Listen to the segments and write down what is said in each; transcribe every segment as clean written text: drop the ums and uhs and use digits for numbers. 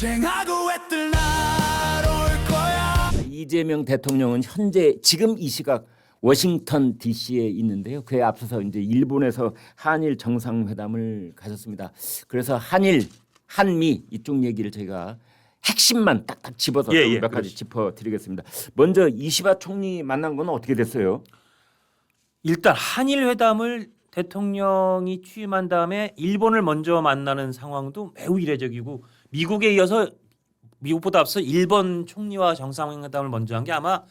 쟁하고 애들 날올 거야. 이재명 대통령은 현재 지금 이 시각 워싱턴 D.C.에 있는데요. 그에 앞서서 이제 일본에서 한일 정상회담을 가졌습니다. 그래서 한일, 한미 이쪽 얘기를 저희가 핵심만 딱딱 집어서 몇 가지 짚어드리겠습니다. 먼저 이시바 총리 만난 건 어떻게 됐어요? 일단 한일 회담을 대통령이 취임한 다음에 일본을 먼저 만나는 상황도 매우 이례적이고 미국에 이어서 미국보다 앞서 일본 총리와 정상회담을 먼저 한 게 아마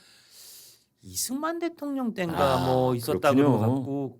이승만 대통령 때인가 뭐 있었다고 그런 것 같고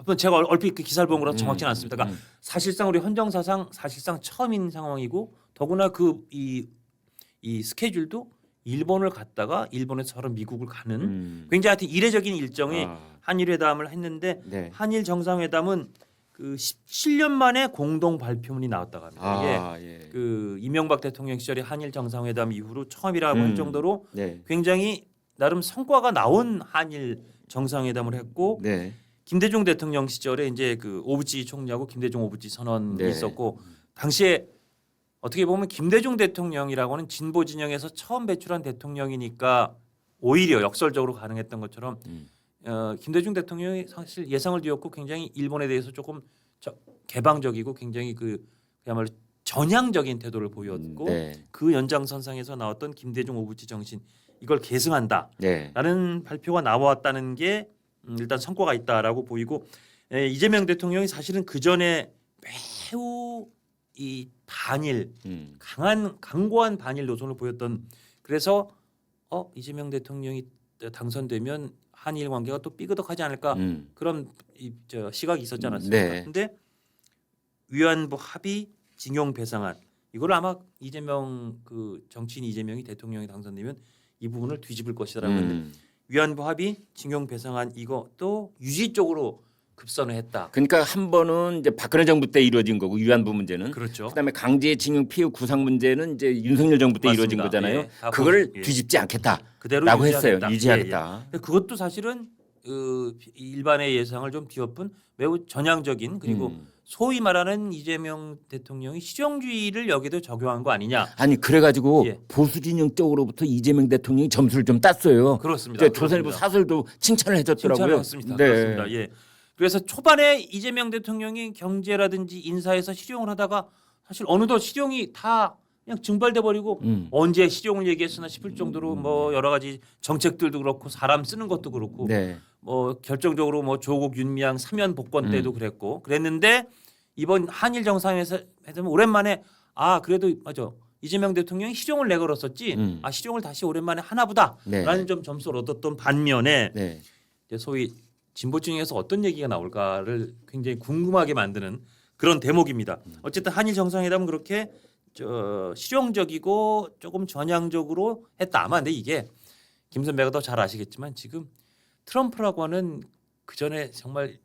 뭐 제가 얼핏 그 기사를 본 거라 정확치는 않습니다. 그러니까 사실상 우리 헌정사상 사실상 처음인 상황이고 더구나 그 이 스케줄도 일본을 갔다가 일본에서 저런 미국을 가는 굉장히 하여튼 이례적인 일정이 한일 회담을 했는데 네. 한일 정상회담은 그 17년 만에 공동 발표문이 나왔다고 합니다. 이게 그 이명박 대통령 시절에 한일 정상회담 이후로 처음이라고 할 정도로 네. 굉장히 나름 성과가 나온 한일 정상회담을 했고 네. 김대중 대통령 시절에 이제 그 오부지 총리하고 김대중 오부지 선언이 네. 있었고 당시에 어떻게 보면 김대중 대통령이라고는 진보 진영에서 처음 배출한 대통령이니까 오히려 역설적으로 가능했던 것처럼 김대중 대통령이 사실 예상을 뒤엎고 굉장히 일본에 대해서 조금 개방적이고 굉장히 그야말로 전향적인 태도를 보였고 그 연장선상에서 나왔던 김대중 오부지 정신 이걸 계승한다라는 발표가 나왔다는 게 일단 성과가 있다라고 보이고 이재명 대통령이 사실은 그 전에 매우 이 반일 강고한 반일 노선을 보였던 그래서 이재명 대통령이 당선되면 한일 관계가 또 삐그덕하지 않을까 그런 시각이 있었지 않았습니까? 그런데 위안부 합의 징용 배상안 이걸 아마 이재명 그 정치인 이재명이 대통령이 당선되면 이 부분을 뒤집을 것이다라고 했는데 위안부 합의 징용 배상안 이것도 유지 쪽으로 급선을 했다. 그러니까 한 번은 이제 박근혜 정부 때 이루어진 거고 위안부 문제는 그렇죠. 그다음에 강제징용 피해 구상 문제는 이제 윤석열 정부 때 이루어진 거잖아요. 예, 그걸 뒤집지 않겠다라고 했어요. 유지하겠다. 그것도 사실은 일반의 예상을 좀 뒤엎은 매우 전향적인 그리고 소위 말하는 이재명 대통령이 실용주의를 여기도 적용한 거 아니냐. 아니 그래가지고 보수 진영 쪽으로부터 이재명 대통령이 점수를 좀 땄어요. 그렇습니다. 조선일보 사설도 칭찬을 해줬더라고요. 칭찬을 했습니다. 그렇습니다. 예. 그래서 초반에 이재명 대통령이 경제라든지 인사에서 실용을 하다가 사실 어느덧 실용이 다 그냥 증발돼 버리고 언제 실용을 얘기했으나 싶을 정도로 뭐 여러 가지 정책들도 그렇고 사람 쓰는 것도 그렇고 뭐 결정적으로 뭐 조국 윤미향 사면 복권 때도 그랬는데 이번 한일 정상회담 오랜만에 그래도 맞아 이재명 대통령이 실용을 내걸었었지 실용을 다시 오랜만에 하나보다라는 좀 점수를 얻었던 반면에 이제 소위 진보 진영에서 어떤 얘기가 나올까를 굉장히 궁금하게 만드는 그런 대목입니다. 어쨌든 한일 정상회담은 그렇게 실용적이고 조금 전향적으로 했다. 아마 근데 이게 김 선배가 더 잘 아시겠지만 지금 트럼프라고 하는 그 전에 정말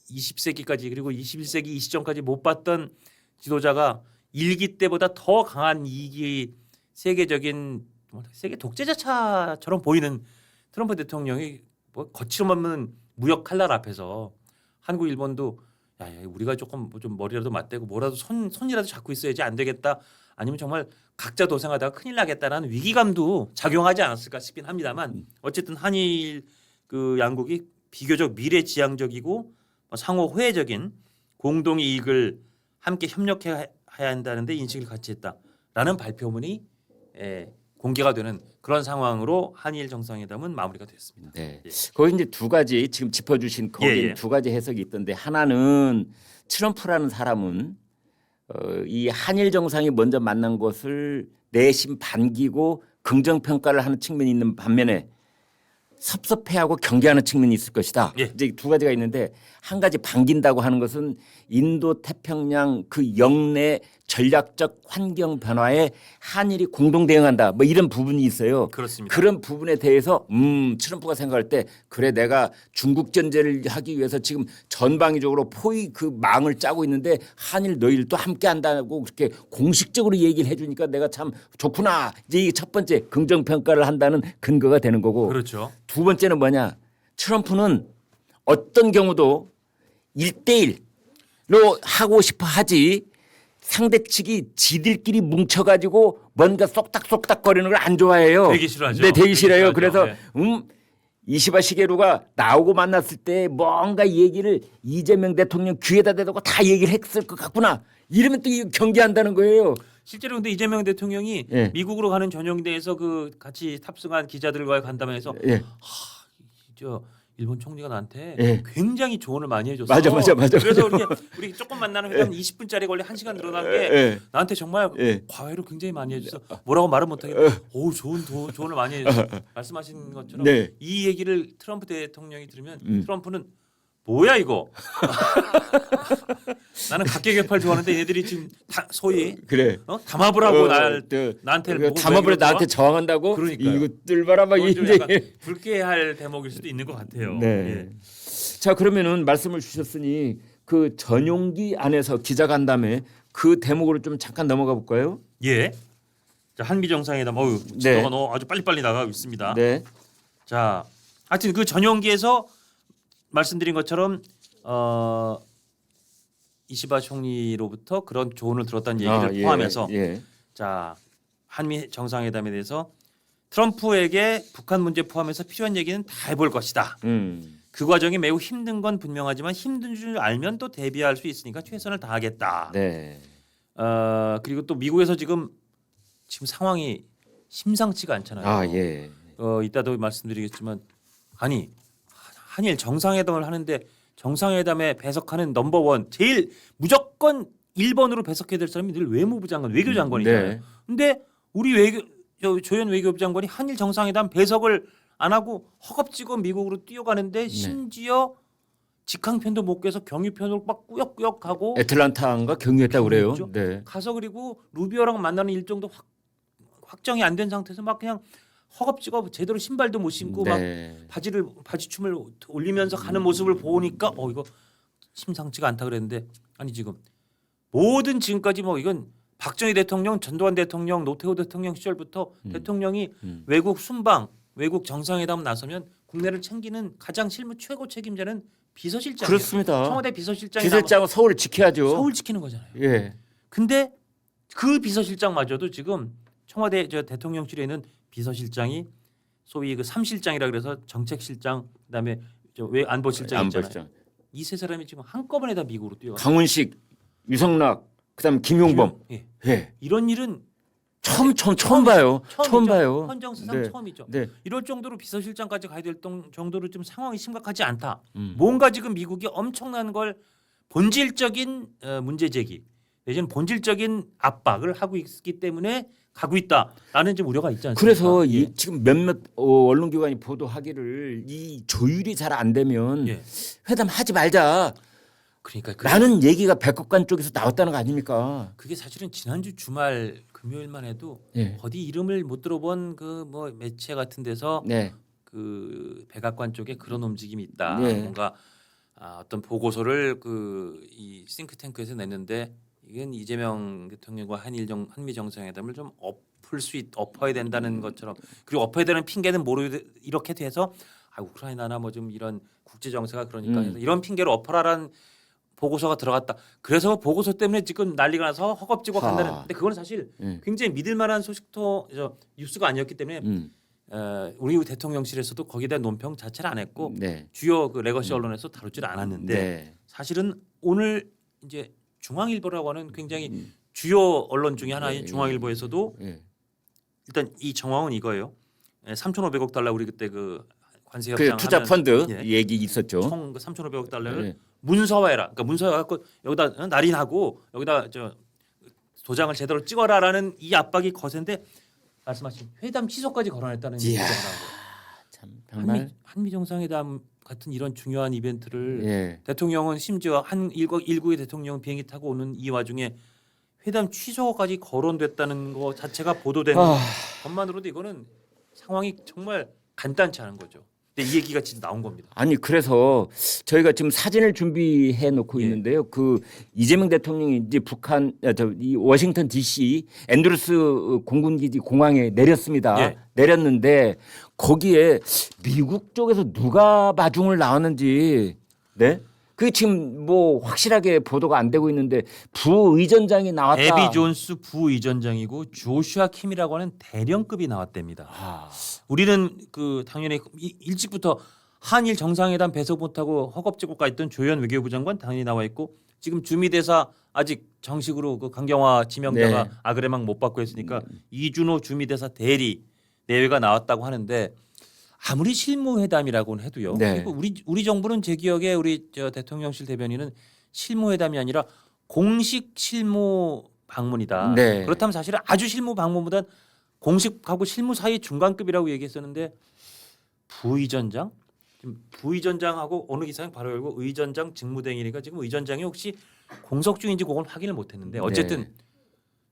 20세기까지 그리고 21세기 이 시점까지 못 봤던 지도자가 일기 때보다 더 강한 이기 세계적인 세계 독재자처럼 보이는 트럼프 대통령이 뭐 거칠없는 무역 칼날 앞에서 한국 일본도 야 우리가 조금 좀 머리라도 맞대고 뭐라도 손이라도 잡고 있어야지 안 되겠다. 아니면 정말 각자 도생하다가 큰일 나겠다라는 위기감도 작용하지 않았을까 싶긴 합니다만 어쨌든 한일 그 양국이 비교적 미래지향적이고 상호 호혜적인 공동 이익을 함께 협력해야 한다는데 인식을 같이 했다라는 발표문이 공개가 되는 그런 상황으로 한일 정상회담은 마무리가 됐습니다. 거기 이제 두 가지 지금 짚어주신 거기 두 가지 해석이 있던데 하나는 트럼프라는 사람은 이 한일 정상이 먼저 만난 것을 내심 반기고 긍정 평가를 하는 측면이 있는 반면에 섭섭해하고 경계하는 측면이 있을 것이다. 이제 두 가지가 있는데 한 가지 반긴다고 하는 것은 인도 태평양 그 영내 전략적 환경 변화에 한일이 공동 대응한다. 뭐 이런 부분이 있어요. 그렇습니다. 그런 부분에 대해서 트럼프가 생각할 때 그래 내가 중국 전제를 하기 위해서 지금 전방위적으로 포위 그 망을 짜고 있는데 한일 너희들 또 함께 한다고 그렇게 공식적으로 얘기를 해주니까 내가 참 좋구나. 이제 이게 첫 번째 긍정 평가를 한다는 근거가 되는 거고. 그렇죠. 두 번째는 뭐냐? 트럼프는 어떤 경우도 1대1로 하고 싶어 하지 상대 측이 지들끼리 뭉쳐가지고 뭔가 쏙닥쏙닥 거리는 걸 안 좋아해요. 되게 싫어하죠. 네, 되게 싫어요. 싫어하죠. 그래서 네. 이시바 시게루가 나오고 만났을 때 뭔가 얘기를 이재명 대통령 귀에다 대고 다 얘기를 했을 것 같구나. 이러면 또 이거 경계한다는 거예요. 실제로 근데 이재명 대통령이 예. 미국으로 가는 전용기대에서 그 같이 탑승한 기자들과의 간담회에서 예. 저 일본 총리가 나한테 예. 굉장히 조언을 많이 해줬어. 맞아. 그래서 우리 조금 만나는 회담 20분짜리 걸려 1시간 늘어난 게 예. 나한테 정말 예. 과외로 굉장히 많이 해줘서 뭐라고 말은 못하겠는데 오 좋은 조언을 많이 해줬어. 말씀하신 것처럼 네. 이 얘기를 트럼프 대통령이 들으면 트럼프는 뭐야 이거? 나는 각계격파를 좋아하는데 얘들이 지금 소위 그래. 담합을 하고 나한테 보고 담합을 얘기를 나한테 좋아? 저항한다고? 그러니까요. 이것들 봐라 막 그건 좀 이제. 약간 불쾌할 대목일 수도 있는 것 같아요. 네. 예. 자 그러면은 말씀을 주셨으니 그 전용기 안에서 기자간담회 그 대목으로 좀 잠깐 넘어가 볼까요? 예. 자 한미 정상회담 진도가 아주 빨리빨리 나가고 있습니다. 네. 자 하여튼 그 전용기에서 말씀드린 것처럼 이시바 총리로부터 그런 조언을 들었다는 얘기를 포함해서 자 한미 정상회담에 대해서 트럼프에게 북한 문제 포함해서 필요한 얘기는 다 해볼 것이다. 그 과정이 매우 힘든 건 분명하지만 힘든 줄 알면 또 대비할 수 있으니까 최선을 다하겠다. 네. 그리고 또 미국에서 지금 상황이 심상치가 않잖아요. 아 예. 이따도 말씀드리겠지만 아니 한일 정상회담을 하는데 정상회담에 배석하는 넘버원 제일 무조건 1번으로 배석해야 될 사람이 늘 외무부 장관, 외교장관이잖아요. 네. 근데 우리 조현 외교부 장관이 한일 정상회담 배석을 안 하고 허겁지겁 미국으로 뛰어가는데 심지어 직항편도 못 깨서 경유편으로 막 꾸역꾸역 가고 애틀란타인가 경유했다고 그래요. 네. 가서 그리고 루비오랑 만나는 일정도 확정이 안 된 상태에서 막 그냥 허겁지겁 제대로 신발도 못 신고 네. 막 바지춤을 올리면서 가는 모습을 보니까 이거 심상치가 않다 그랬는데 아니 지금 모든 지금까지 이건 박정희 대통령, 전두환 대통령, 노태우 대통령 시절부터 대통령이 외국 순방, 외국 정상회담 나서면 국내를 챙기는 가장 실무 최고 책임자는 비서실장이에요. 그렇습니다. 청와대 비서실장이 비서실장은 서울을 지켜야죠. 서울 지키는 거잖아요. 예. 근데 그 비서실장마저도 지금 청와대 대통령실에 있는 비서실장이 소위 그 3실장이라 그래서 정책실장 그다음에 안보실장 있잖아요. 이 세 사람이 지금 한꺼번에 다 미국으로 뛰어가. 강훈식, 유성락, 그다음 김용범. 예. 이런 일은 처음 봐요. 처음 봐요. 헌정사상 네. 처음이죠. 네. 이럴 정도로 비서실장까지 가야 될 정도로 좀 상황이 심각하지 않다. 뭔가 지금 미국이 엄청난 걸 본질적인 문제 제기 내지는 본질적인 압박을 하고 있기 때문에 가고 있다라는 좀 우려가 있지 않습니까? 그래서 지금 몇몇 언론기관이 보도하기를 이 조율이 잘 안 되면 회담하지 말자. 그러니까 라는 얘기가 백악관 쪽에서 나왔다는 거 아닙니까? 그게 사실은 지난주 주말 금요일만 해도 예. 어디 이름을 못 들어본 그 매체 같은 데서 네. 그 백악관 쪽에 그런 움직임이 있다. 네. 뭔가 어떤 보고서를 이 싱크탱크에서 냈는데 이건 이재명 대통령과 한미 정상회담을 좀 엎어야 된다는 것처럼 그리고 엎어야 되는 핑계는 이렇게 돼서 우크라이나나 좀 이런 국제 정세가 그러니까 해서 이런 핑계로 엎어라라는 보고서가 들어갔다. 그래서 보고서 때문에 지금 난리가 나서 허겁지겁 한다는. 근데 그건 사실 굉장히 믿을 만한 뉴스가 아니었기 때문에 우리 대통령실에서도 거기에 대한 논평 자체를 안 했고 주요 그 레거시 언론에서 다루질 않았는데 사실은 오늘 이제 중앙일보라고 하는 굉장히 주요 언론 중에 하나인 중앙일보에서도 일단 이 정황은 이거예요. 3,500억 달러 우리 그때 그 관세 협상 투자 펀드 얘기 있었죠. 총 3,500억 달러를 문서화해라. 그러니까 문서화 갖고 여기다 날인하고 여기다 도장을 제대로 찍어라라는 이 압박이 거센데 말씀하신 회담 취소까지 걸어냈다는 얘기가 나온 거예요. 한미 정상회담 같은 이런 중요한 이벤트를 대통령은 심지어 일국의 대통령 비행기 타고 오는 이 와중에 회담 취소까지 거론됐다는 거 자체가 보도된 것만으로도 이거는 상황이 정말 간단치 않은 거죠. 근데 이 얘기가 진짜 나온 겁니다. 아니 그래서 저희가 지금 사진을 준비해 놓고 있는데요. 그 이재명 대통령이 이제 이 워싱턴 D.C. 앤드루스 공군기지 공항에 내렸습니다. 내렸는데 거기에 미국 쪽에서 누가 마중을 나왔는지 그게 지금 뭐 확실하게 보도가 안 되고 있는데 부의전장이 나왔다. 데비 존스 부의전장이고 조슈아 킴이라고 하는 대령급이 나왔답니다. 아, 우리는 그 당연히 일찍부터 한일 정상회담 배석 못하고 허겁지겁 가 있던 조현 외교부 장관 당연히 나와 있고 지금 주미대사 아직 정식으로 그 강경화 지명자가 네. 아그레망 못 받고 했으니까 이준호 주미대사 대리 내외가 나왔다고 하는데 아무리 실무회담이라고는 해도요. 네. 그리고 우리 정부는 제 기억에 우리 저 대통령실 대변인은 실무회담이 아니라 공식 실무 방문이다. 네. 그렇다면 사실은 아주 실무 방문보단 공식하고 실무 사이 중간급이라고 얘기했었는데 부의전장? 지금 부의전장하고 어느 기사에 바로 열고 의전장 직무대행이니까 지금 의전장이 혹시 공석 중인지 그건 확인을 못했는데 어쨌든 네.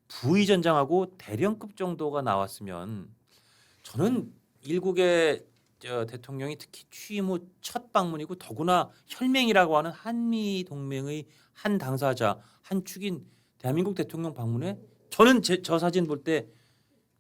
부의전장하고 대령급 정도가 나왔으면 저는 일국의 대통령이 특히 취임 후 첫 방문이고 더구나 혈맹이라고 하는 한미 동맹의 한 당사자 한 축인 대한민국 대통령 방문에 저는 저 사진 볼 때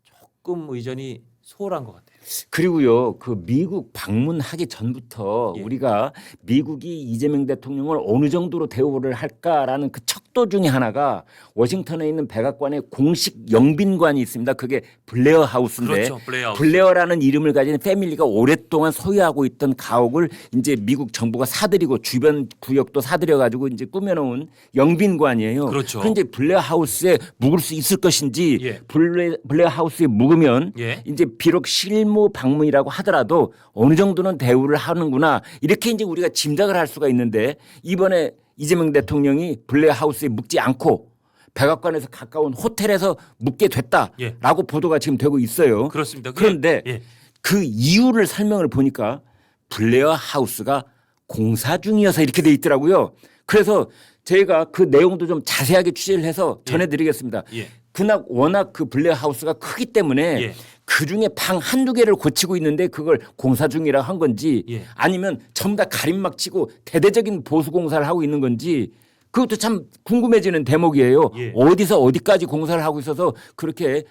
조금 의전이 소홀한 것 같아요. 그리고요, 그 미국 방문하기 전부터 예. 우리가 미국이 이재명 대통령을 어느 정도로 대우를 할까라는 그 척도 중에 하나가 워싱턴에 있는 백악관의 공식 영빈관이 있습니다. 그게 블레어 하우스인데 그렇죠, 블레어 하우스. 블레어라는 이름을 가진 패밀리가 오랫동안 소유하고 있던 가옥을 이제 미국 정부가 사들이고 주변 구역도 사들여 가지고 이제 꾸며놓은 영빈관이에요. 그렇죠. 그 이제 블레어 하우스에 묵을 수 있을 것인지 예. 블레어 하우스에 묵으면 예. 이제 비록 실무 방문이라고 하더라도 어느 정도는 대우를 하는구나 이렇게 이제 우리가 짐작을 할 수가 있는데 이번에 이재명 대통령이 블레어 하우스에 묵지 않고 백악관에서 가까운 호텔에서 묵게 됐다라고 예. 보도가 지금 되고 있어요. 그렇습니다. 그런데 예. 그 이유를 설명을 보니까 블레어 하우스가 공사 중이어서 이렇게 돼 있더라고요. 그래서 저희가 그 내용도 좀 자세하게 취재를 해서 전해드리겠습니다. 예. 그날 워낙 그 블레어 하우스가 크기 때문에 예. 그 중에 방 한두 개를 고치고 있는데 그걸 공사 중이라고 한 건지 예. 아니면 전부 다 가림막 치고 대대적인 보수 공사를 하고 있는 건지 그것도 참 궁금해지는 대목이에요. 예. 어디서 어디까지 공사를 하고 있어서 그렇게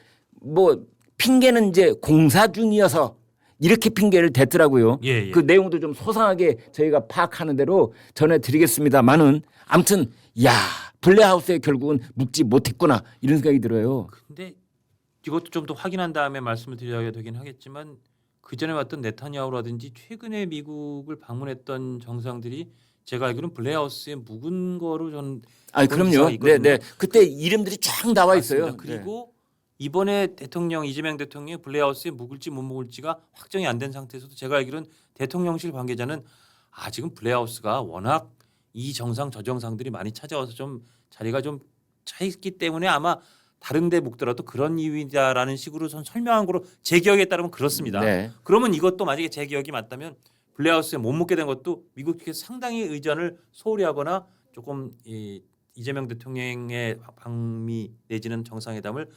뭐 핑계는 이제 공사 중이어서 이렇게 핑계를 댔더라고요. 예, 예. 그 내용도 좀 소상하게 저희가 파악하는 대로 전해드리겠습니다만은 아무튼 야 블레하우스에 결국은 묵지 못했구나 이런 생각이 들어요. 근데 이것도 좀 더 확인한 다음에 말씀을 드려야 되긴 하겠지만 그 전에 왔던 네타냐후라든지 최근에 미국을 방문했던 정상들이 제가 알기로는 블레하우스에 묵은 거로 전 아니 그런 그럼요. 기사가 있거든요. 네. 그때 이름들이 쫙 나와 있어요. 맞습니다. 그리고 이번에 대통령 이재명 대통령이 블레하우스에 묵을지 못 묵을지가 확정이 안 된 상태에서도 제가 알기로는 대통령실 관계자는 지금 블레하우스가 워낙 이 정상 저 정상들이 많이 찾아와서 좀 자리가 좀 차 있기 때문에 아마 다른 데 묵더라도 그런 이유이다라는 식으로 전 설명한 거로 제 기억에 따르면 그렇습니다. 네. 그러면 이것도 만약에 제 기억이 맞다면 블레하우스에 못 묵게 된 것도 미국 측에서 상당히 의전을 소홀히 하거나 조금 이재명 대통령의 방미 내지는 정상회담을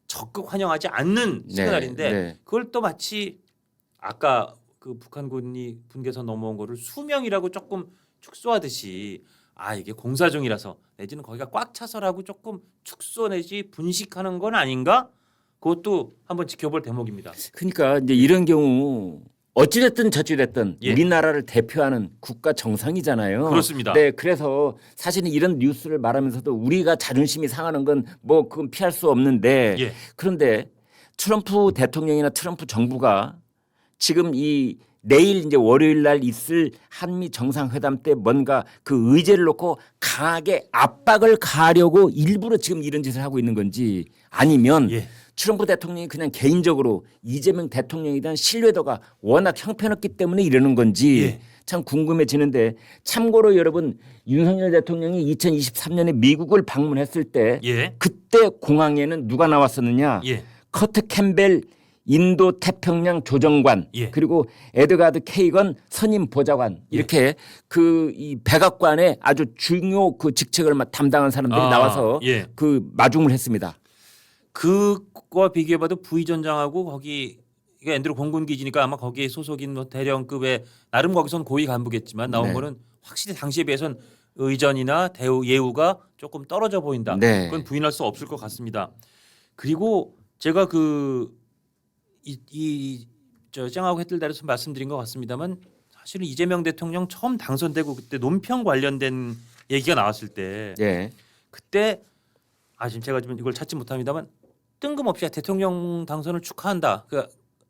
적극 환영하지 않는 시그널인데 네. 그걸 또 마치 아까 그 북한군이 분계선 넘어온 거를 수명이라고 조금 축소하듯이 이게 공사 중이라서 내지는 거기가 꽉 차서라고 조금 축소 내지 분식하는 건 아닌가? 그것도 한번 지켜볼 대목입니다. 그러니까 이제 이런 경우 어찌됐든 저찌됐든 예. 우리나라를 대표하는 국가 정상이잖아요. 그렇습니다. 네, 그래서 사실은 이런 뉴스를 말하면서도 우리가 자존심이 상하는 건 뭐 그건 피할 수 없는데 예. 그런데 트럼프 대통령이나 트럼프 정부가 지금 이 내일 이제 월요일 날 있을 한미 정상회담 때 뭔가 그 의제를 놓고 강하게 압박을 가하려고 일부러 지금 이런 짓을 하고 있는 건지 아니면 예. 트럼프 대통령이 그냥 개인적으로 이재명 대통령에 대한 신뢰도가 워낙 형편없기 때문에 이러는 건지 예. 참 궁금해지는데 참고로 여러분 윤석열 대통령이 2023년에 미국을 방문했을 때 예. 그때 공항에는 누가 나왔었느냐 예. 커트 캠벨 인도 태평양 조정관 예. 그리고 에드가드 케이건 선임 보좌관 이렇게 그 이 백악관의 아주 중요 그 직책을 담당한 사람들이 나와서 예. 그 마중을 했습니다. 그거와 비교해봐도 부의전장하고 거기 이게 앤드루 공군 기지니까 아마 거기에 소속인 뭐 대령급의 나름 거기선 고위 간부겠지만 나온 네. 거는 확실히 당시에 비해선 의전이나 대우 예우가 조금 떨어져 보인다. 네. 그건 부인할 수 없을 것 같습니다. 그리고 제가 저 쨍하고 해뜰 달에서 말씀드린 것 같습니다만 사실은 이재명 대통령 처음 당선되고 그때 논평 관련된 얘기가 나왔을 때 예. 그때 지금 제가 좀 이걸 찾지 못합니다만 뜬금없이 대통령 당선을 축하한다.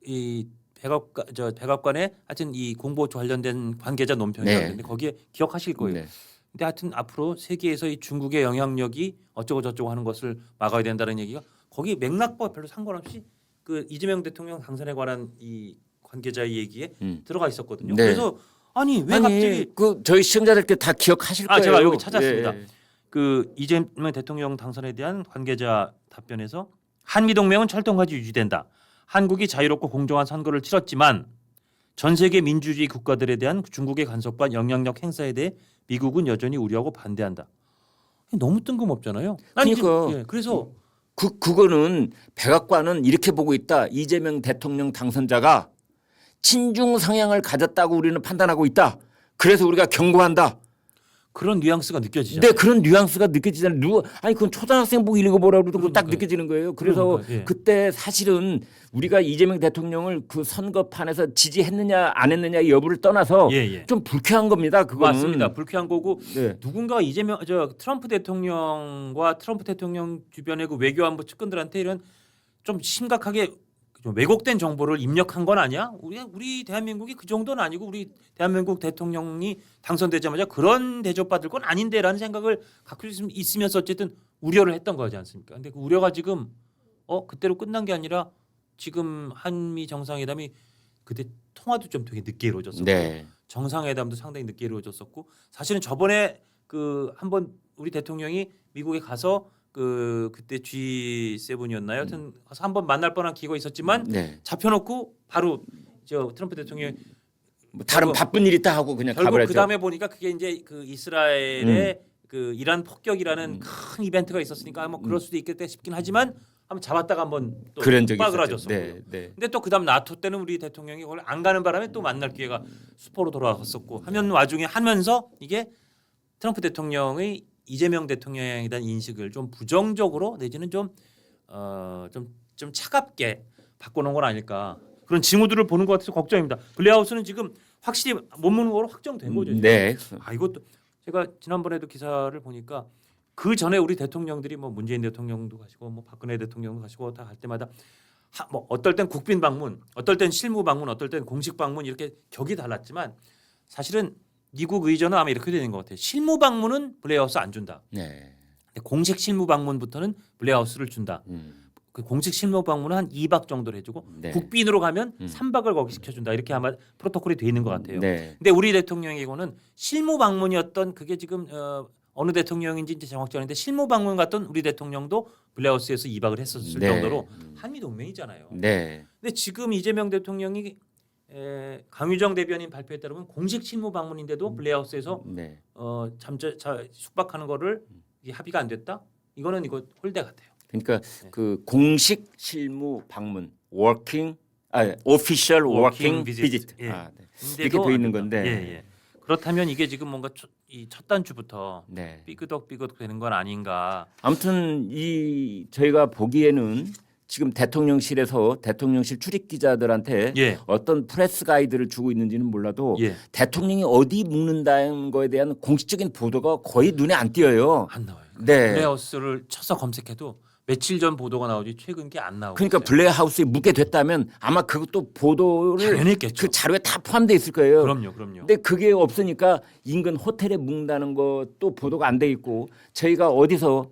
이 백악관의 하여튼 이 공보 관련된 관계자 논평이었는데 네. 거기에 기억하실 거예요. 네. 근데 하여튼 앞으로 세계에서 이 중국의 영향력이 어쩌고 저쩌고 하는 것을 막아야 된다는 얘기가 거기 맥락과 별로 상관없이 그 이재명 대통령 당선에 관한 이 관계자의 얘기에 들어가 있었거든요. 네. 그래서 아니 왜 갑자기 그 저희 시청자들께 다 기억하실 거예요. 제가 여기 찾았습니다. 예. 그 이재명 대통령 당선에 대한 관계자 답변에서 한미 동맹은 철통까지 유지된다. 한국이 자유롭고 공정한 선거를 치렀지만 전 세계 민주주의 국가들에 대한 중국의 간섭과 영향력 행사에 대해 미국은 여전히 우려하고 반대한다. 너무 뜬금없잖아요. 그러니까 그래서 그거는 백악관은 이렇게 보고 있다. 이재명 대통령 당선자가 친중 성향을 가졌다고 우리는 판단하고 있다. 그래서 우리가 경고한다. 그런 뉘앙스가 느껴지죠. 네, 그런 뉘앙스가 느껴지잖아요. 아니 그건 초등학생 보고 읽어보라고 그러고 딱 느껴지는 거예요. 그래서 그러니까요. 예. 그때 사실은 우리가 이재명 대통령을 그 선거판에서 지지했느냐 안 했느냐 여부를 떠나서 좀 불쾌한 겁니다. 그거는. 맞습니다. 불쾌한 거고 네. 누군가 트럼프 대통령과 트럼프 대통령 주변의 그 외교안보 측근들한테 이런 좀 심각하게 좀 왜곡된 정보를 입력한 건 아니야? 우리 대한민국이 그 정도는 아니고 우리 대한민국 대통령이 당선되자마자 그런 대접받을 건 아닌데라는 생각을 갖고 있으면서 어쨌든 우려를 했던 거지 않습니까? 근데 그 우려가 지금 그때로 끝난 게 아니라 지금 한미 정상회담이 그때 통화도 좀 되게 늦게 이루어졌었고 네. 정상회담도 상당히 늦게 이루어졌었고 사실은 저번에 그 한번 우리 대통령이 미국에 가서 그때 G7이었나요? 하여튼 가서 한번 만날 뻔한 기회가 있었지만 네. 잡혀놓고 바로 트럼프 대통령이 뭐 다른 바쁜 일 있다 하고 그냥 결국 가버렸죠. 그 다음에 보니까 그게 이제 그 이스라엘의 그 이란 폭격이라는 큰 이벤트가 있었으니까 뭐 그럴 수도 있겠다 싶긴 하지만 한번 잡았다가 한번 또 그런 적이 빠그라졌었고. 있었죠. 네. 근데 또 그다음 나토 때는 우리 대통령이 그걸 안 가는 바람에 또 만날 기회가 수포로 돌아왔었고 하면 와중에 하면서 이게 트럼프 대통령의 이재명 대통령에 대한 인식을 좀 부정적으로 내지는 좀 차갑게 바꿔놓은 건 아닐까 그런 징후들을 보는 것 같아서 걱정입니다. 블레하우스는 지금 확실히 못 먹는 거로 확정된 거죠. 지금. 네. 이것도 제가 지난번에도 기사를 보니까 그 전에 우리 대통령들이 뭐 문재인 대통령도 가시고 뭐 박근혜 대통령도 가시고 다 갈 때마다 뭐 어떨 땐 국빈 방문, 어떨 땐 실무 방문, 어떨 땐 공식 방문 이렇게 격이 달랐지만 사실은 미국 의전은 아마 이렇게 되는 것 같아요. 실무 방문은 블레하우스 안 준다. 네. 근데 공식 실무 방문부터는 블레하우스를 준다. 그 공식 실무 방문은 한 2박 정도를 해주고 네. 국빈으로 가면 3박을 거기 시켜준다. 이렇게 아마 프로토콜이 돼 있는 것 같아요. 네. 근데 우리 대통령이고는 실무 방문이었던 그게 지금 어느 대통령인지 이제 정확지 않은데 실무 방문 갔던 우리 대통령도 블레하우스에서 2박을 했었을 네. 정도로 한미 동맹이잖아요. 네. 근데 지금 이재명 대통령이 강유정 대변인 발표에 따르면 공식 실무 방문인데도 블레하우스에서 네. 숙박하는 거를 이게 합의가 안 됐다. 이거 홀대 같아요. 그러니까 그 공식 실무 방문 official working visit. 예. 네. 이렇게 돼 있는 건데. 예. 그렇다면 이게 지금 뭔가 이 첫 단추부터 네. 삐그덕 되는 건 아닌가. 아무튼 저희가 보기에는 지금 대통령실 출입 기자들한테 어떤 프레스 가이드를 주고 있는지는 몰라도 대통령이 어디 묵는다는 거에 대한 공식적인 보도가 거의 눈에 안 띄어요. 안 나와요. 네. 블레하우스를 쳐서 검색해도 며칠 전 보도가 나오지 최근 게 안 나오고. 그러니까 있어요. 블레하우스에 묵게 됐다면 아마 그것도 보도를 당연히 했겠죠. 그 자료에 다 포함되어 있을 거예요. 그럼요. 근데 그게 없으니까 인근 호텔에 묵는다는 것도 보도가 안 돼 있고 저희가 어디서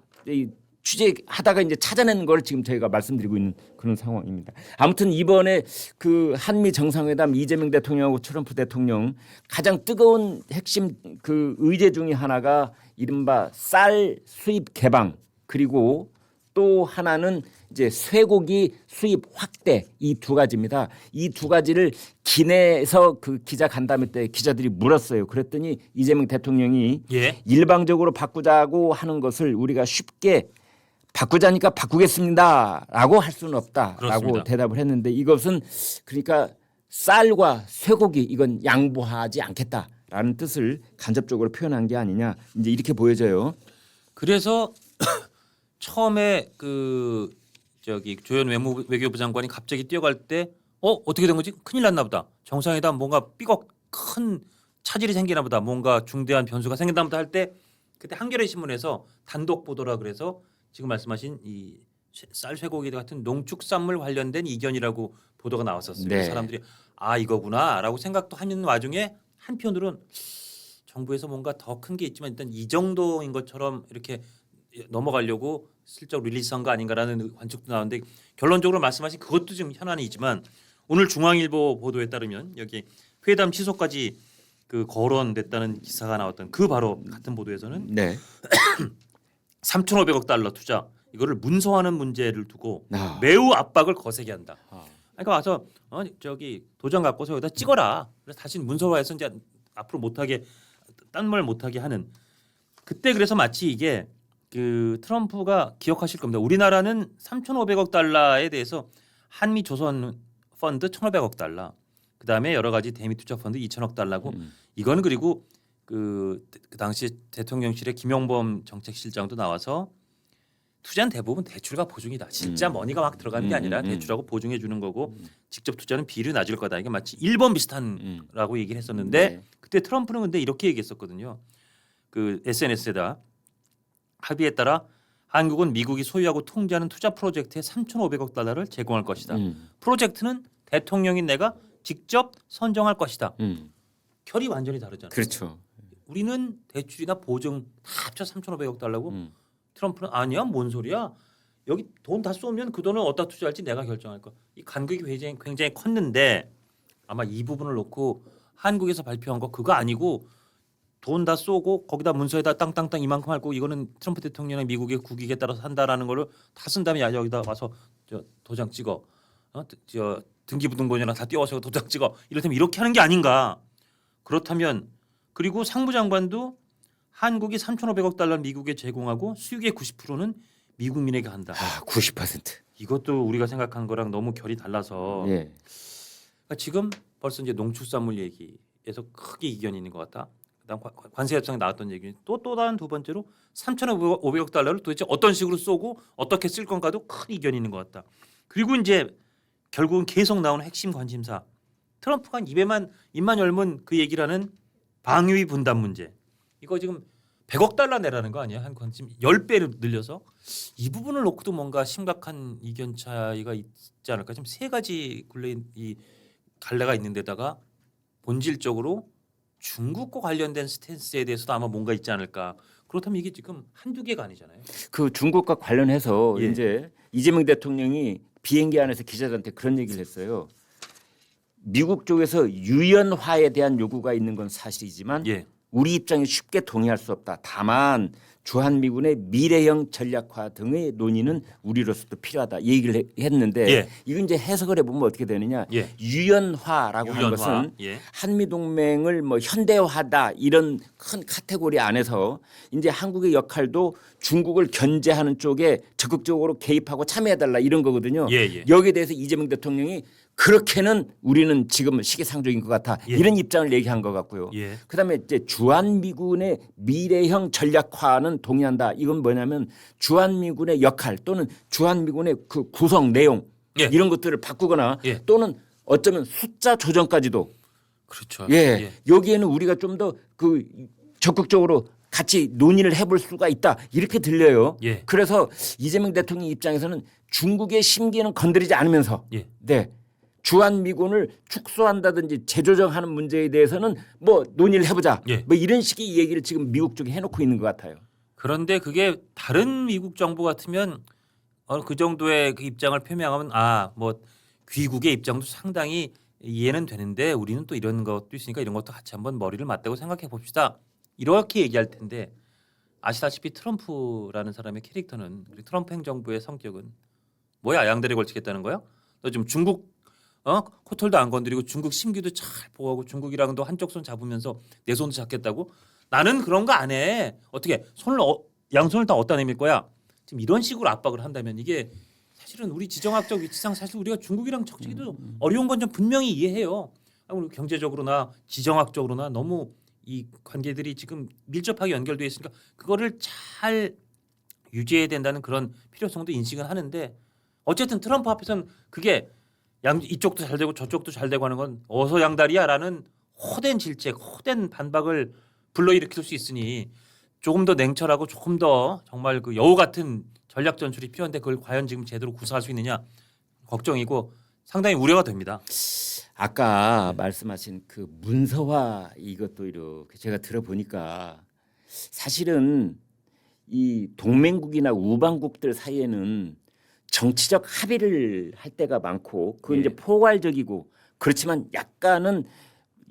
취재하다가 이제 찾아낸 걸 지금 저희가 말씀드리고 있는 그런 상황입니다. 아무튼 이번에 그 한미 정상회담 이재명 대통령하고 트럼프 대통령 가장 뜨거운 핵심 그 의제 중에 하나가 이른바 쌀 수입 개방 그리고 또 하나는 이제 쇠고기 수입 확대 이 두 가지입니다. 이 두 가지를 기내에서 그 기자 간담회 때 기자들이 물었어요. 그랬더니 이재명 대통령이 일방적으로 바꾸자고 하는 것을 우리가 쉽게 바꾸자니까 바꾸겠습니다라고 할 수는 없다라고 그렇습니다. 대답을 했는데 이것은 그러니까 쌀과 쇠고기 이건 양보하지 않겠다라는 뜻을 간접적으로 표현한 게 아니냐 이제 이렇게 보여져요. 그래서 처음에 그 조현 외교부 장관이 갑자기 뛰어갈 때 어떻게 된 거지? 큰일 났나 보다. 정상회담 뭔가 큰 차질이 생기나 보다 뭔가 중대한 변수가 생긴다 보다 할 때 그때 한겨레 신문에서 단독 보도라 그래서 지금 말씀하신 이 쌀 쇠고기 같은 농축산물 관련된 이견이라고 보도가 나왔었어요. 네. 사람들이 아 이거구나라고 생각도 하는 와중에 한편으로는 정부에서 뭔가 더 큰 게 있지만 일단 이 정도인 것처럼 이렇게 넘어가려고 슬쩍 릴리스한 거 아닌가라는 관측도 나오는데 결론적으로 말씀하신 그것도 지금 현안이지만 오늘 중앙일보 보도에 따르면 여기 회담 취소까지 그 거론됐다는 기사가 나왔던 그 바로 같은 보도에서는 네. 3,500억 달러 투자 이거를 문서화하는 문제를 두고 아. 매우 압박을 거세게 한다. 아. 그러니까 와서 저기 도장 갖고서 여기다 찍어라. 그래서 다시 문서화해서 이제 앞으로 못하게 딴 말 못하게 하는 그때 그래서 마치 이게 그 트럼프가 기억하실 겁니다. 우리나라는 3,500억 달러에 대해서 한미 조선 펀드 1,500억 달러, 그 다음에 여러 가지 대미 투자 펀드 2,000억 달러고 이거는 그리고 그 당시 대통령실의 김용범 정책실장도 나와서 투자는 대부분 대출과 보증이다. 진짜 머니가 막 들어가는 게 아니라 대출하고 보증해 주는 거고 직접 투자는 비율이 낮을 거다. 이게 마치 일본 비슷한라고 얘기를 했었는데 네. 그때 트럼프는 근데 이렇게 얘기했었거든요. 그 SNS에다 합의에 따라 한국은 미국이 소유하고 통제하는 투자 프로젝트에 3,500억 달러를 제공할 것이다. 프로젝트는 대통령인 내가 직접 선정할 것이다. 결이 완전히 다르잖아요. 그렇죠. 우리는 대출이나 보증 다 합쳐 3,500억 달러고 트럼프는 아니야 뭔 소리야 여기 돈 다 쏘면 그 돈을 어디다 투자할지 내가 결정할 거야. 이 간극이 굉장히 컸는데 아마 이 부분을 놓고 한국에서 발표한 거 그거 아니고 돈 다 쏘고 거기다 문서에다 땅땅땅 이만큼 하고 이거는 트럼프 대통령의 미국의 국익에 따라서 한다라는 거를 다 쓴 다음에 야 여기다 와서 저 도장 찍어 저 등기부등본이랑 다 띄워서 도장 찍어 이렇다면 이렇게 하는 게 아닌가. 그렇다면 그리고 상무장관도 한국이 3,500억 달러 미국에 제공하고 수익의 90%는 미국민에게 한다. 아, 90%. 이것도 우리가 생각한 거랑 너무 결이 달라서 예. 그러니까 지금 벌써 이제 농축산물 얘기에서 크게 이견이 있는 것 같다. 그다음 관세 협상에 나왔던 얘기 또 다른 두 번째로 3,500억 달러를 도대체 어떤 식으로 쏘고 어떻게 쓸 건가도 큰 이견이 있는 것 같다. 그리고 이제 결국은 계속 나오는 핵심 관심사 트럼프가 입만 열면 그 얘기라는 방위 분담 문제. 이거 지금 100억 달러 내라는 거 아니에요? 한국 지금 10배를 늘려서 이 부분을 놓고도 뭔가 심각한 이견 차이가 있지 않을까? 지금 세 가지 이 갈래가 있는데다가 본질적으로 중국과 관련된 스탠스에 대해서도 아마 뭔가 있지 않을까? 그렇다면 이게 지금 한두 개가 아니잖아요. 그 중국과 관련해서 예. 이제 이재명 대통령이 비행기 안에서 기자들한테 그런 얘기를 했어요. 미국 쪽에서 유연화에 대한 요구가 있는 건 사실이지만 예. 우리 입장에 쉽게 동의할 수 없다. 다만 주한미군의 미래형 전략화 등의 논의는 우리로서도 필요하다. 이 얘기를 했는데 예. 이건 이제 해석을 해보면 어떻게 되느냐. 예. 유연화라고 하는 것은 예. 한미동맹을 뭐 현대화하다 이런 큰 카테고리 안에서 이제 한국의 역할도 중국을 견제하는 쪽에 적극적으로 개입하고 참여해달라 이런 거거든요. 예, 예. 여기에 대해서 이재명 대통령이 그렇게는 우리는 지금 시기상조인 것 같아 예. 이런 입장을 얘기한 것 같고요. 예. 그다음에 이제 주한미군의 미래형 전략화는 동의한다. 이건 뭐냐면 주한미군의 역할 또는 주한미군의 그 구성 내용 예. 이런 것들을 바꾸거나 예. 또는 어쩌면 숫자 조정까지도 그렇죠. 예. 여기에는 우리가 좀 더 그 적극적으로 같이 논의를 해볼 수가 있다 이렇게 들려요. 예. 그래서 이재명 대통령 입장에서는 중국의 심기는 건드리지 않으면서 예. 네. 주한미군을 축소한다든지 재조정하는 문제에 대해서는 뭐 논의를 해보자. 예. 뭐 이런 식의 얘기를 지금 미국 쪽에 해놓고 있는 것 같아요. 그런데 그게 다른 미국 정부 같으면 그 정도의 그 입장을 표명하면 뭐 귀국의 입장도 상당히 이해는 되는데 우리는 또 이런 것도 있으니까 이런 것도 같이 한번 머리를 맞대고 생각해 봅시다. 이렇게 얘기할 텐데 아시다시피 트럼프라는 사람의 캐릭터는 트럼프 행정부의 성격은 뭐야 양다리 걸치겠다는 거야? 너 지금 중국 코털도 안 건드리고 중국 심기도 잘 보호하고 중국이랑도 한쪽 손 잡으면서 내 손도 잡겠다고? 나는 그런 거 안 해. 어떻게 손을 양손을 다 어디다 내밀 거야? 지금 이런 식으로 압박을 한다면 이게 사실은 우리 지정학적 위치상 사실 우리가 중국이랑 척지기도 어려운 건 좀 분명히 이해해요. 그리고 경제적으로나 지정학적으로나 너무 이 관계들이 지금 밀접하게 연결되어 있으니까 그거를 잘 유지해야 된다는 그런 필요성도 인식은 하는데 어쨌든 트럼프 앞에서는 그게 이쪽도 잘 되고 저쪽도 잘 되고 하는 건 어서 양다리야라는 호된 질책, 호된 반박을 불러일으킬 수 있으니 조금 더 냉철하고 조금 더 정말 그 여우 같은 전략 전술이 필요한데 그걸 과연 지금 제대로 구사할 수 있느냐 걱정이고 상당히 우려가 됩니다. 아까 말씀하신 그 문서화 이것도 이렇게 제가 들어보니까 사실은 이 동맹국이나 우방국들 사이에는 정치적 합의를 할 때가 많고 그건 예. 이제 포괄적이고 그렇지만 약간은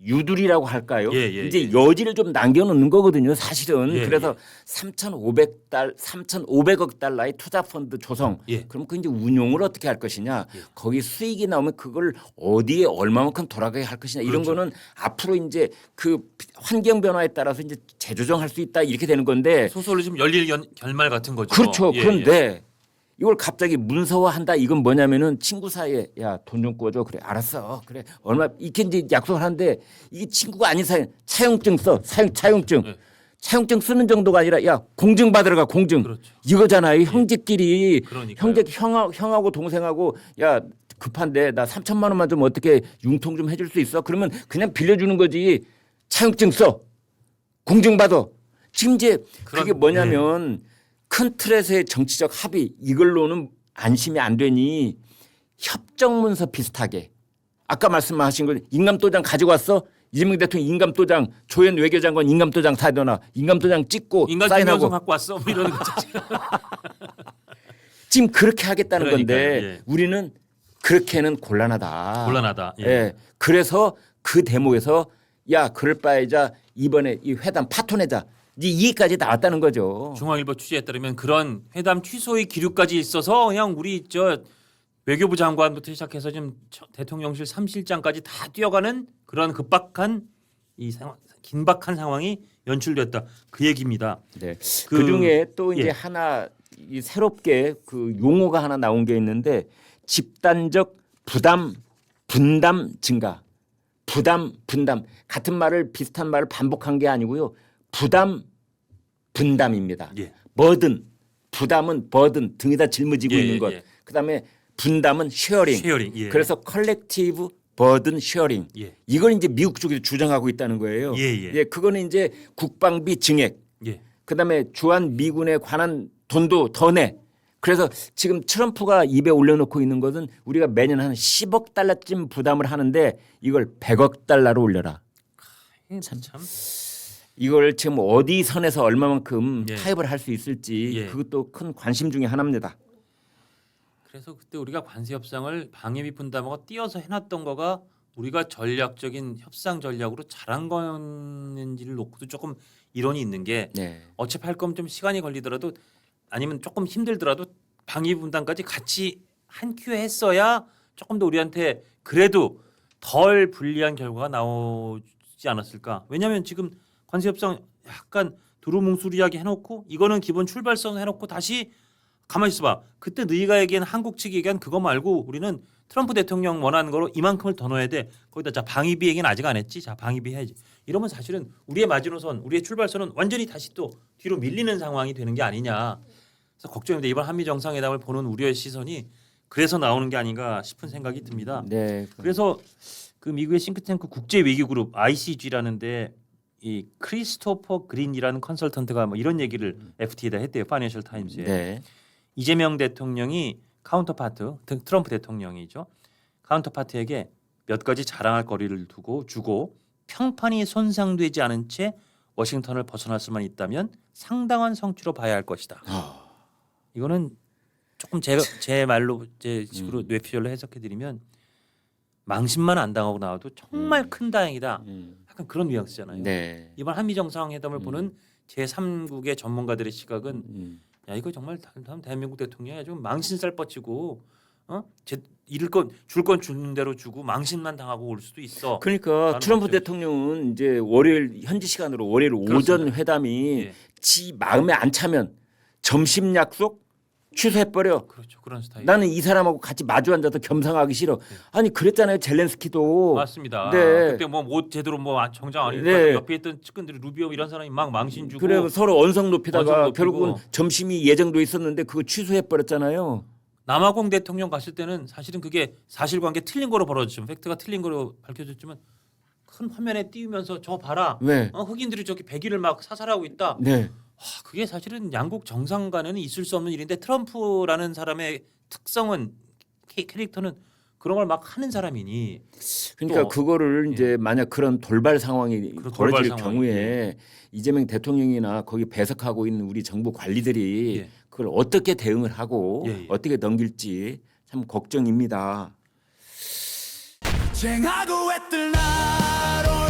유두리라고 할까요? 예, 예, 이제 예. 여지를 좀 남겨놓는 거거든요, 사실은. 예, 그래서 예. 3,500억 달러의 투자 펀드 조성. 예. 그럼 그 이제 운용을 어떻게 할 것이냐? 예. 거기 수익이 나오면 그걸 어디에 얼마만큼 돌아가게 할 것이냐? 이런 그렇죠. 거는 앞으로 이제 그 환경 변화에 따라서 이제 재조정할 수 있다 이렇게 되는 건데. 소설로 열릴 결말 같은 거죠. 그렇죠. 예, 그런데 이걸 갑자기 문서화한다. 이건 뭐냐면은 친구 사이에 야 돈 좀 꿔줘. 그래 알았어. 그래 얼마 이렇게 이제 약속을 하는데 이게 친구가 아닌 사이 차용증 써. 차용증. 예. 차용증 쓰는 정도가 아니라 야 공증 받으러 가 공증. 그렇죠. 이거잖아요. 형제끼리 그러니까요. 형하고 동생하고 야 급한데 나 3천만 원만 좀 어떻게 융통 좀 해줄 수 있어? 그러면 그냥 빌려주는 거지. 차용증 써. 공증 받아. 지금 이제 그게 뭐냐면 큰 틀에서의 정치적 합의 이걸로는 안심이 안 되니 협정문서 비슷하게 아까 말씀하신 걸 인감도장 가지고 왔어? 이재명 대통령 인감도장 조현 외교장관 인감도장 사려놔 인감도장 찍고 인간 사인하고 증명서 갖고 왔어. 뭐 이런 거죠. 지금 그렇게 하겠다는 그러니까요. 건데 예. 우리는 그렇게는 곤란하다. 곤란하다. 예. 예. 그래서 그 대목에서 야 그럴 바에자 이번에 이 회담 파토내자. 이제 이게까지 나왔다는 거죠. 중앙일보 취재에 따르면 그런 회담 취소의 기류까지 있어서 그냥 우리 저 외교부 장관부터 시작해서 지금 대통령실 3실장까지 다 뛰어가는 그런 급박한 이 상황, 긴박한 상황이 연출됐다. 그 얘기입니다. 네. 그 중에 또 이제 예. 하나 이 새롭게 그 용어가 하나 나온 게 있는데 집단적 부담 분담 증가. 부담 분담 같은 말을 비슷한 말을 반복한 게 아니고요. 부담 분담입니다. 예. 버든 부담은 버든 등에다 짊어지고 예, 있는 예, 것. 예. 그다음에 분담은 쉐어링. 쉐어링. 예. 그래서 컬렉티브 버든 쉐어링. 예. 이걸 이제 미국 쪽에서 주장하고 있다는 거예요. 예. 그거는 이제 국방비 증액. 예. 그다음에 주한 미군에 관한 돈도 더 내. 그래서 지금 트럼프가 입에 올려놓고 있는 것은 우리가 매년 한 10억 달러쯤 부담을 하는데 이걸 100억 달러로 올려라. 참. 이걸 지금 어디 선에서 얼마만큼 예. 타협을 할 수 있을지 예. 그것도 큰 관심 중에 하나입니다. 그래서 그때 우리가 관세 협상을 방위비 분담하고 띄어서 해놨던 거가 우리가 전략적인 협상 전략으로 잘한 거였는지를 놓고도 조금 이론이 있는 게 네. 어차피 할 거면 좀 시간이 걸리더라도 아니면 조금 힘들더라도 방위비 분담까지 같이 한 큐에 했어야 조금 더 우리한테 그래도 덜 불리한 결과가 나오지 않았을까. 왜냐하면 지금 관세 협상 약간 두루뭉술이하게 해놓고 이거는 기본 출발선 해놓고 다시 가만히 있어봐. 그때 너희가 얘기한 한국 측이 얘기한 그거 말고 우리는 트럼프 대통령 원하는 거로 이만큼을 더 넣어야 돼. 거기다 자 방위비 얘기는 아직 안 했지. 자 방위비 해야지. 이러면 사실은 우리의 마지노선, 우리의 출발선은 완전히 다시 또 뒤로 밀리는 상황이 되는 게 아니냐. 그래서 걱정입니다. 이번 한미 정상회담을 보는 우려의 시선이 그래서 나오는 게 아닌가 싶은 생각이 듭니다. 네. 그래서 그 미국의 싱크탱크 국제외교그룹 ICG라는데 이 크리스토퍼 그린이라는 컨설턴트가 뭐 이런 얘기를 FT에다 했대요. 파이낸셜 타임스에. 네. 이재명 대통령이 카운터파트, 트럼프 대통령이죠. 카운터파트에게 몇 가지 자랑할 거리를 주고 평판이 손상되지 않은 채 워싱턴을 벗어날 수만 있다면 상당한 성취로 봐야 할 것이다. 이거는 조금 제 말로 제 식으로 뇌피셜로 해석해드리면 망신만 안 당하고 나와도 정말 큰 다행이다. 약간 그런 뉘앙스잖아요. 네. 이번 한미 정상회담을 보는 제3국의 전문가들의 시각은 야 이거 정말 다음 대한민국 대통령이 아주 망신살 뻗치고 잃을 건 줄 건 주는 대로 주고 망신만 당하고 올 수도 있어. 그러니까 트럼프 대통령은 이제 월요일 현지 시간으로 월요일 오전 회담이 예. 지 마음에 안 차면 점심 약속 취소해버려. 그렇죠. 그런 스타일. 나는 이 사람하고 같이 마주 앉아서 겸상하기 싫어. 아니 그랬잖아요 젤렌스키도. 맞습니다. 네. 그때 뭐 제대로 뭐 정장 안 입고 네. 옆에 있던 측근들이 루비오 이런 사람이 막 망신 주고. 그래 서로 언성 높이다가 언성 높이고. 결국은 점심이 예정돼 있었는데 그거 취소해버렸잖아요. 남아공 대통령 갔을 때는 사실은 그게 사실관계 틀린 거로 벌어졌지만 팩트가 틀린 거로 밝혀졌지만 큰 화면에 띄우면서 저 봐라. 네. 흑인들이 저기 백인을 막 사살하고 있다. 네. 그게 사실은 양국 정상 간에는 있을 수 없는 일인데 트럼프라는 사람의 특성은 캐릭터는 그런 걸 막 하는 사람이니 그러니까 또, 그거를 이제 만약 그런 돌발 상황이 그런 벌어질 돌발 상황이, 경우에 이재명 대통령이나 거기 배석하고 있는 우리 정부 관리들이 예. 그걸 어떻게 대응을 하고 예, 예. 어떻게 넘길지 참 걱정입니다. 쟁하고 애들 날